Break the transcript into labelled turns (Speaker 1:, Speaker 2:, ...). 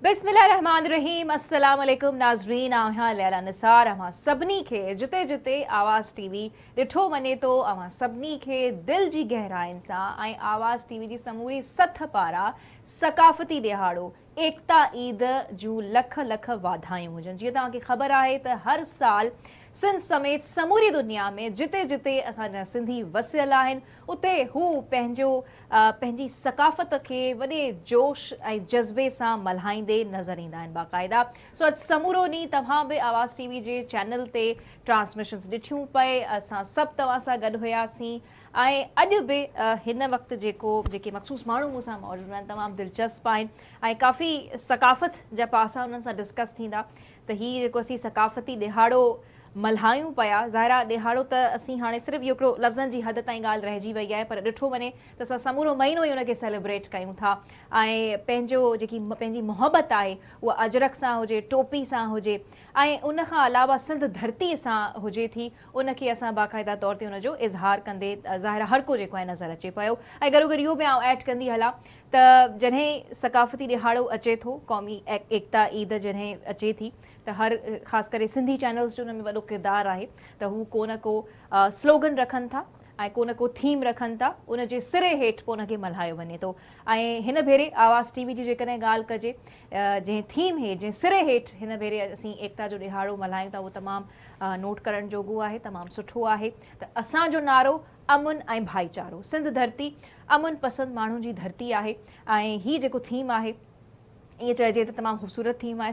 Speaker 1: बिस्मिल्लाहिर्रहमानिर्रहीम अस्सलाम वालेकुम नाज़रीन। आहियां लैला निसार। अवां सभिनी खे जिते जिते आवाज़ टीवी ॾिठो वञे थो, अवां सभिनी खे दिल जी गहराइनि सां ऐं आवाज़ टीवी जी समूरी सथ पारां सकाफ़ती ॾिहाड़ो एकता ईद जूं लख लख वाधायूं हुजनि। जीअं तव्हांखे ख़बर आहे त हर साल सिंध समेत समूरी दुनिया में जिते जिते असांजा सिंधी वसियल आहिनि उते हू पंहिंजी सकाफ़त खे वॾे जोश ऐं जज़्बे सां मल्हाईंदे नज़र ईंदा आहिनि बाक़ाइदा। सो अॼु समूरो ॾींहुं तव्हां बि आवाज़ टीवी जे चैनल ते ट्रांसमिशन्स ॾिठियूं पए, असां सभु तव्हां सां गॾु हुयासीं ऐं अॼु बि हिन वक़्तु जेके मख़सूस माण्हू मूं सां मौजूदु आहिनि तमामु दिलचस्प आहिनि ऐं काफ़ी सकाफ़त जा पासा उन्हनि सां डिस्कस थींदा। त हीअ जेको असीं सकाफ़ती ॾिहाड़ो मल्हायूं पिया, ज़ाहिरा ॾिहाड़ो त असीं हाणे सिर्फ़ु इहो हिकिड़ो लफ़्ज़नि जी हद ताईं ॻाल्हि रहिजी वई आहे, पर ॾिठो वञे त असां समूरो महीनो ई उनखे सेलिब्रेट कयूं था ऐं पंहिंजी मुहबत आहे उहा अजरक सां हुजे, टोपी सां हुजे ऐं उनखां अलावा सिंध धरतीअ सां हुजे थी, उनखे असां बाक़ाइदा तौर ते उनजो इज़हार कंदे ज़ाहिरा हर को जेको आहे नज़र अचे पियो। ऐं गॾो गॾु इहो बि आउं ऐड कंदी हलां त जॾहिं सकाफ़ती ॾिहाड़ो अचे थो, क़ौमी एकता ईद जॾहिं अचे थी त हर ख़ासि करे सिंधी चैनल्स जो हुन में वॾो किरदारु आहे त हू को न को स्लोगन रखनि था ऐं को न को थीम रखनि था, उनजे सिरे हेठि पोइ उनखे मल्हायो वञे थो। ऐं हिन भेरे आवाज़ टीवी जी जेकॾहिं ॻाल्हि कजे, जंहिं थीम हेठि जंहिं सिरे हेठि हिन भेरे असीं एकता जो ॾिहाड़ो मल्हायूं था उहो तमामु नोट करण जोॻो आहे, तमामु सुठो आहे। त असांजो नारो अमुन ऐं भाईचारो, सिंध धरती अमुन पसंदि माण्हुनि जी धरती आहे ऐं हीअ जेको थीम आहे ईअं चइजे त तमामु ख़ूबसूरत थीम आहे।